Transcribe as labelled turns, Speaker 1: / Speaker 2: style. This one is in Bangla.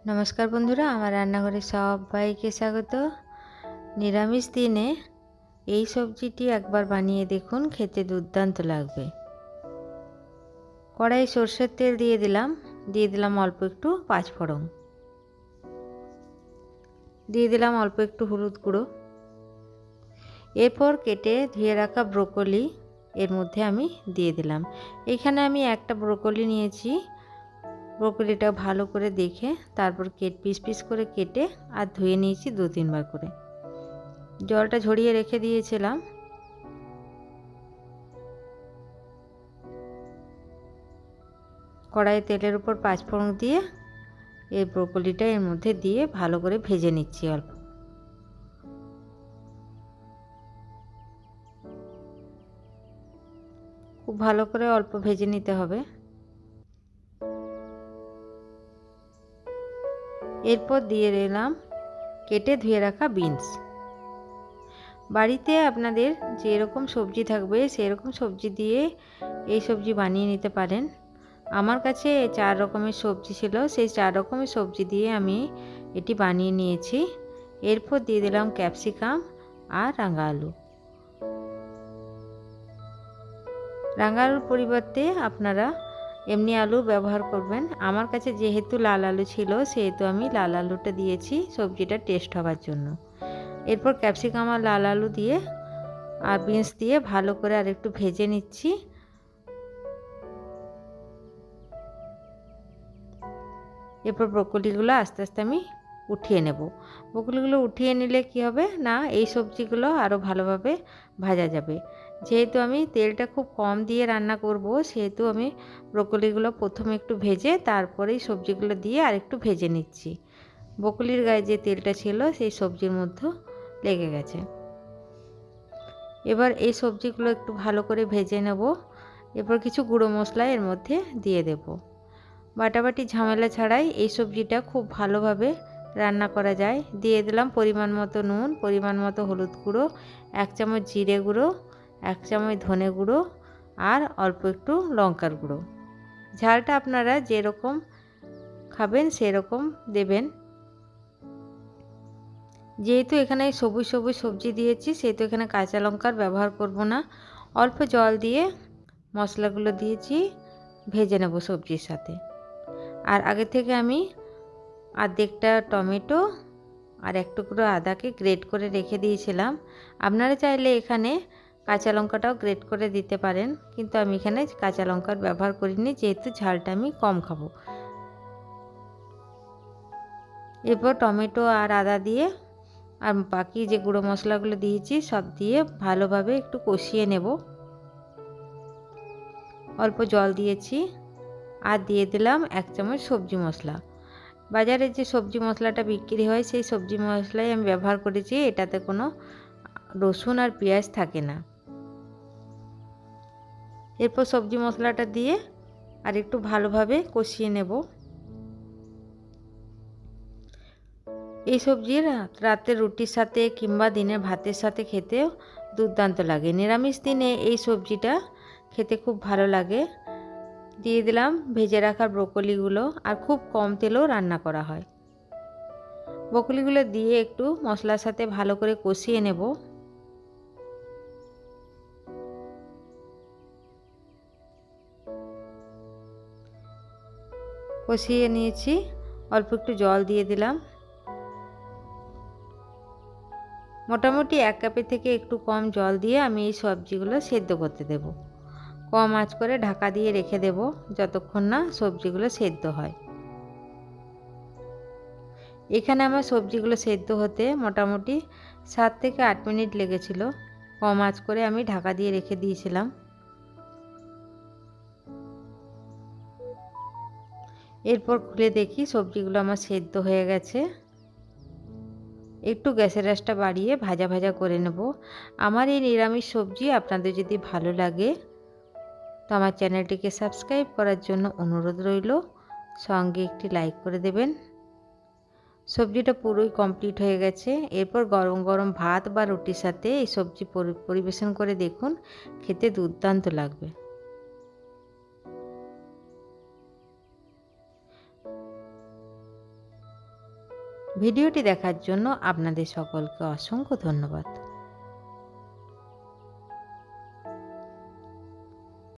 Speaker 1: নমস্কার বন্ধুরা, আমার রান্নাঘরে সবাইকে স্বাগত। নিরামিষ দিনে এই সবজিটি একবার বানিয়ে দেখুন, খেতে দুর্দান্ত লাগবে। কড়াই সরষের তেল দিয়ে দিলাম অল্প একটু পাঁচফোড়ন, দিয়ে দিলাম অল্প একটু হলুদ গুঁড়ো। এরপর কেটে ধুয়ে রাখা ব্রোকলি এর মধ্যে আমি দিয়ে দিলাম। এখানে আমি একটা ব্রোকলি নিয়েছি। ব্রোকলিটা ভালো করে দেখে তারপর পিস পিস করে কেটে আর ধুয়ে নিয়েছি 2-3 বার করে। জলটা ঝরিয়ে রেখে দিয়েছিলাম। কড়াইয়ে তেলের উপর পাঁচফোড়ন দিয়ে এই ব্রোকলিটা এর মধ্যে দিয়ে ভালো করে ভেজে নিচ্ছি। খুব ভালো করে অল্প ভেজে নিতে হবে। এরপর দিয়ে দিলাম কেটে ধুয়ে রাখা বিনস। বাড়িতে আপনাদের যেরকম সবজি থাকবে সেরকম সবজি দিয়ে এই সবজি বানিয়ে নিতে পারেন। আমার কাছে 4 রকমের সবজি ছিল, সেই 4 রকমের সবজি দিয়ে আমি এটি বানিয়ে নিয়েছি। এরপর দিয়ে দিলাম ক্যাপসিকাম আর রাঙা আলু। রাঙা আলুর পরিবর্তে আপনারা এমনি আলু ব্যবহার করবেন। আমার কাছে যেহেতু লাল আলু ছিল সেহেতু আমি লাল আলুটা দিয়েছি সবজিটা টেস্ট হওয়ার জন্য। এরপর ক্যাপসিকাম আর লাল আলু দিয়ে আর বিনস দিয়ে ভালো করে আর একটু ভেজে নিচ্ছি। এরপর ব্রোকলিগুলো আস্তে আস্তে আমি উঠিয়ে নেব। ব্রোকলিগুলো উঠিয়ে নিলে কি হবে না, এই সবজিগুলো আরও ভালোভাবে ভাজা যাবে। যেহেতু আমি তেলটা খুব কম দিয়ে রান্না করব সেহেতু আমি ব্রোকলিগুলো প্রথমে একটু ভেজে তারপরেই সবজিগুলো দিয়ে আর একটু ভেজে নিচ্ছি। ব্রোকলির গায়ে যে তেলটা ছিল সেই সবজির মধ্যে লেগে গেছে। এবার এই সবজিগুলো একটু ভালো করে ভেজে নেব। এরপর কিছু গুঁড়ো মশলা এর মধ্যে দিয়ে দেব। বাটাবাটি ঝামেলা ছাড়াই এই সবজিটা খুব ভালোভাবে রান্না করা যায়। দিয়ে দিলাম পরিমাণ মতো নুন, পরিমাণ মতো হলুদ গুঁড়ো, 1 চামচ জিরে গুঁড়ো, 1 চামচ ধনে গুঁড়ো আর অল্প একটু লঙ্কার গুঁড়ো। ঝালটা আপনারা যেরকম খাবেন সেরকম দেবেন। যেহেতু এখানে সবুজ সবুজ সবজি দিয়েছি সেহেতু এখানে কাঁচা লঙ্কার ব্যবহার করব না। অল্প জল দিয়ে মশলাগুলো দিয়েছি, ভেজে নেব সবজির সাথে। আর আগে থেকে আমি অর্ধেকটা টমেটো আর এক টুকরো আদাকে গ্রেট করে রেখে দিয়েছিলাম। আপনারা চাইলে এখানে কাঁচা লঙ্কাটাও গ্রেট করে দিতে পারেন, কিন্তু আমি এখানে কাঁচা লঙ্কার ব্যবহার করিনি যেহেতু ঝালটা আমি কম খাবো। এরপর টমেটো আর আদা দিয়ে আর বাকি যে গুঁড়ো মশলাগুলো দিয়েছি সব দিয়ে ভালোভাবে একটু কষিয়ে নেব। অল্প জল দিয়েছি আর দিয়ে দিলাম 1 চামচ সবজি মশলা। বাজারে যে সবজি মশলাটা বিক্রি হয় সেই সবজি মশলাই আমি ব্যবহার করেছি। এটাতে কোনো রসুন আর পেঁয়াজ থাকে না। এরপর সবজি মশলাটা দিয়ে আর একটু ভালোভাবে কষিয়ে নেব। এই সবজি রাতে রুটির সাথে কিংবা দিনের ভাতের সাথে খেতেও দুর্দান্ত লাগে। নিরামিষ দিনে এই সবজিটা খেতে খুব ভালো লাগে। দিয়ে দিলাম ভেজে রাখা ব্রোকলিগুলো, আর খুব কম তেলেও রান্না করা হয়। ব্রোকলিগুলো দিয়ে একটু মশলার সাথে ভালো করে কষিয়ে নেব। কষিয়ে নিয়েছি, অল্প একটু জল দিয়ে দিলাম। মোটামুটি 1 কাপের থেকে একটু কম জল দিয়ে আমি এই সবজিগুলো সেদ্ধ করতে দেব। কম আঁচ করে ঢাকা দিয়ে রেখে দেব যতক্ষণ না সবজিগুলো সেদ্ধ হয়। এখানে আমার সবজিগুলো সেদ্ধ হতে মোটামুটি 7 থেকে 8 মিনিট লেগেছিল। কম আঁচ করে আমি ঢাকা দিয়ে রেখে দিয়েছিলাম। এরপর খুলে দেখি সবজিগুলো আমার সেদ্ধ হয়ে গেছে। একটু গ্যাসের আঁচটা বাড়িয়ে ভাজা ভাজা করে নেব। আমার এই নিরামিষ সবজি আপনাদের যদি ভালো লাগে তো আমার চ্যানেলটিকে সাবস্ক্রাইব করার জন্য অনুরোধ রইল, সঙ্গে একটি লাইক করে দেবেন। সবজিটা পুরোই কমপ্লিট হয়ে গেছে। এরপর গরম গরম ভাত বা রুটির সাথে এই সবজি পরিবেশন করে দেখুন, খেতে দুর্দান্ত লাগবে। ভিডিওটি দেখার জন্য আপনাদের সকলকে অসংখ্য ধন্যবাদ।